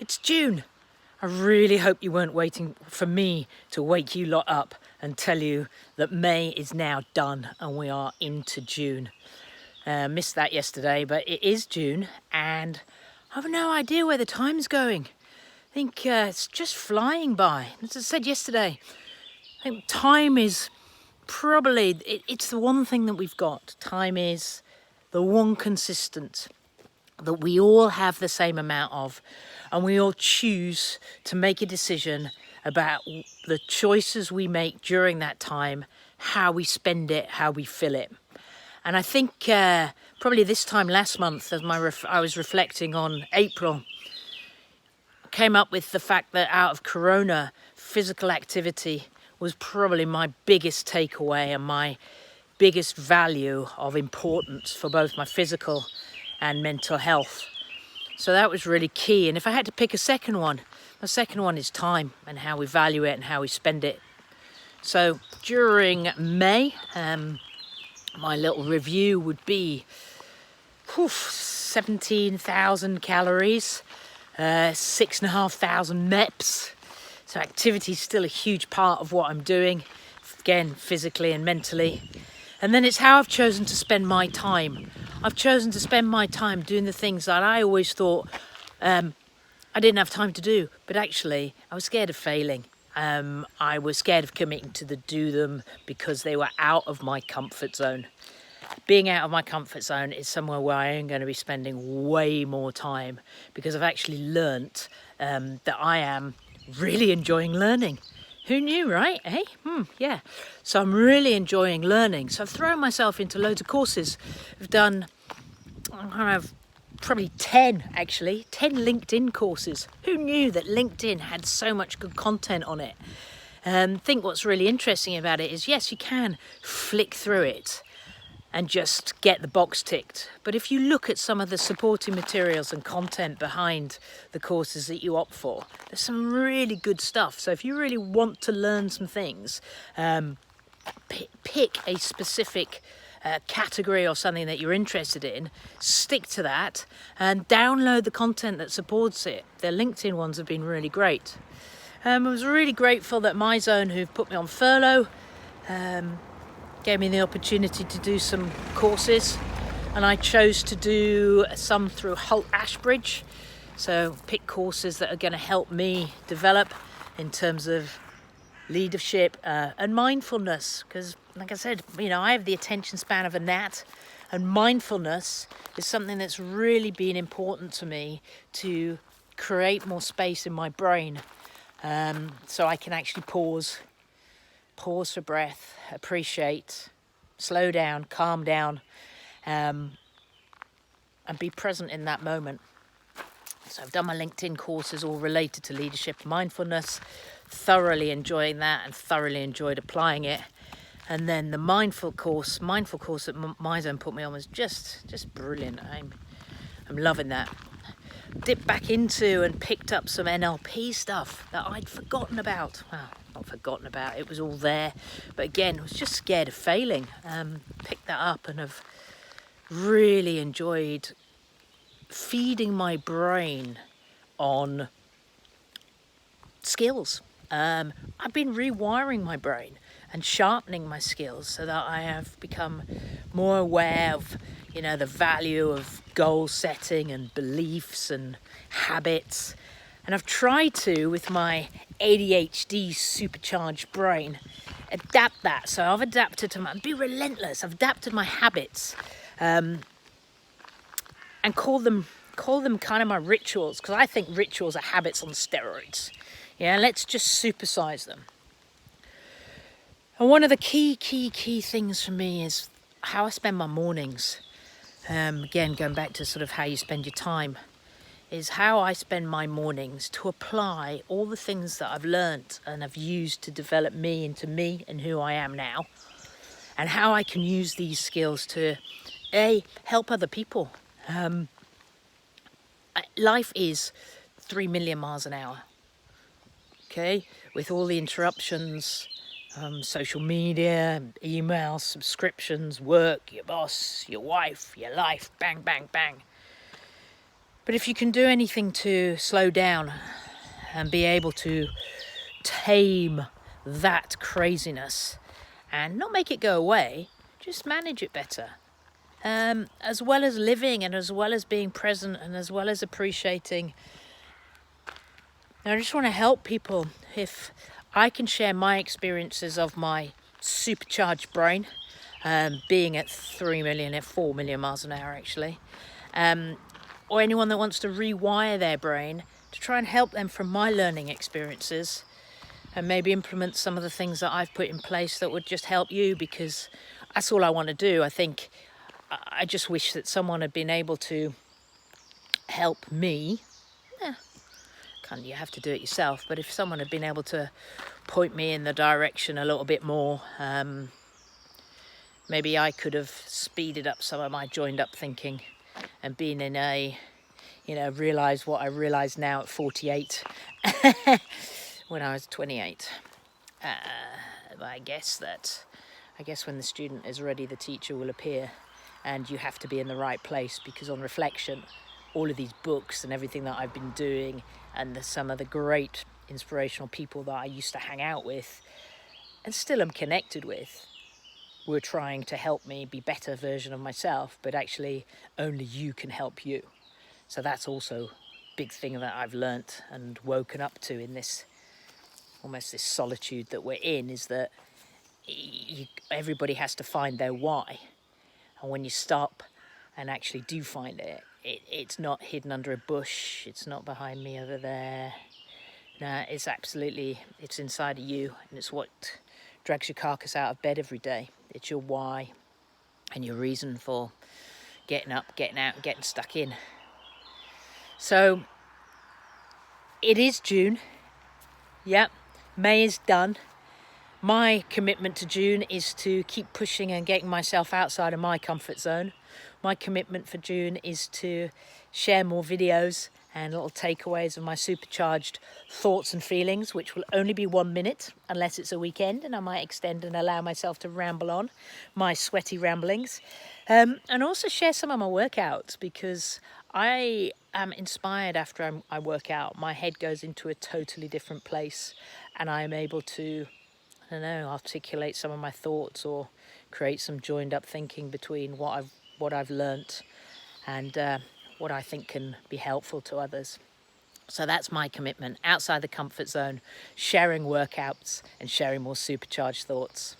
It's June. I really hope you weren't waiting for me to wake you lot up and tell you that May is now done and we are into June. Missed that yesterday, but it is June and I have no idea where the time's going. I think it's just flying by. As I said yesterday, I think time is probably, it's the one thing that we've got. Time is the one consistent that we all have the same amount of, and we all choose to make a decision about the choices we make during that time, how we spend it, how we fill it. And I think probably this time last month, as I was reflecting on April, came up with the fact that out of Corona, physical activity was probably my biggest takeaway and my biggest value of importance for both my physical and mental health. So that was really key. And if I had to pick a second one, the second one is time and how we value it and how we spend it. So during May, my little review would be 17,000 calories, 6,500 MEPs. So activity is still a huge part of what I'm doing, again, physically and mentally. And then it's how I've chosen to spend my time. I've chosen to spend my time doing the things that I always thought I didn't have time to do, but actually I was scared of failing. I was scared of committing to do them because they were out of my comfort zone. Being out of my comfort zone is somewhere where I am going to be spending way more time because I've actually learnt that I am really enjoying learning. Who knew, right? Hey, yeah. So I'm really enjoying learning. So I've thrown myself into loads of courses. I've done, probably 10 LinkedIn courses. Who knew that LinkedIn had so much good content on it? I think what's really interesting about it is, yes, you can flick through it and just get the box ticked. But if you look at some of the supporting materials and content behind the courses that you opt for, there's some really good stuff. So if you really want to learn some things, pick a specific category or something that you're interested in, stick to that and download the content that supports it. The LinkedIn ones have been really great. I was really grateful that MyZone, who've put me on furlough, gave me the opportunity to do some courses, and I chose to do some through Holt Ashbridge. So pick courses that are going to help me develop in terms of leadership and mindfulness, because like I said, I have the attention span of a gnat, and mindfulness is something that's really been important to me to create more space in my brain, so I can actually pause for breath, appreciate, slow down, calm down, and be present in that moment. So I've done my LinkedIn courses all related to leadership and mindfulness, thoroughly enjoying that and thoroughly enjoyed applying it. And then the mindful course that MyZone put me on was just brilliant. I'm loving that. Dipped back into and picked up some NLP stuff that I'd forgotten about. Well, not forgotten about, it was all there. But again, I was just scared of failing. Picked that up and have really enjoyed feeding my brain on skills. I've been rewiring my brain and sharpening my skills so that I have become more aware of, the value of goal setting and beliefs and habits. And I've tried to, with my ADHD supercharged brain, adapt that. So I've adapted be relentless. I've adapted my habits and call them kind of my rituals, because I think rituals are habits on steroids. Yeah, let's just supersize them. And one of the key things for me is how I spend my mornings. Again, going back to sort of how you spend your time, is how I spend my mornings to apply all the things that I've learnt and have used to develop me into me and who I am now, and how I can use these skills to help other people. Life is 3 million miles an hour, okay, with all the interruptions, social media, emails, subscriptions, work, your boss, your wife, your life, bang, bang, bang. But if you can do anything to slow down and be able to tame that craziness and not make it go away, just manage it better. As well as living and as well as being present and as well as appreciating. Now, I just want to help people. If I can share my experiences of my supercharged brain, being at 3 million, at 4 million miles an hour actually, or anyone that wants to rewire their brain, to try and help them from my learning experiences and maybe implement some of the things that I've put in place that would just help you, because that's all I want to do. I think I just wish that someone had been able to help me. You have to do it yourself, but if someone had been able to point me in the direction a little bit more, maybe I could have speeded up some of my joined up thinking and been in a, realised what I realise now at 48 when I was 28. I guess when the student is ready, the teacher will appear, and you have to be in the right place, because on reflection, all of these books and everything that I've been doing and some of the great inspirational people that I used to hang out with and still am connected with were trying to help me be a better version of myself, but actually only you can help you. So that's also a big thing that I've learnt and woken up to in this solitude that we're in, is that everybody has to find their why. And when you stop and actually do find it, it's not hidden under a bush, it's not behind me over there. No, it's inside of you, and it's what drags your carcass out of bed every day. It's your why and your reason for getting up, getting out, and getting stuck in. So it is June. Yep, May is done. My commitment to June is to keep pushing and getting myself outside of my comfort zone. My commitment for June is to share more videos and little takeaways of my supercharged thoughts and feelings, which will only be 1 minute unless it's a weekend, and I might extend and allow myself to ramble on my sweaty ramblings. And also share some of my workouts, because I am inspired after I work out. My head goes into a totally different place, and I am able to, articulate some of my thoughts or create some joined up thinking between what I've learnt and what I think can be helpful to others. So that's my commitment, outside the comfort zone, sharing workouts and sharing more supercharged thoughts.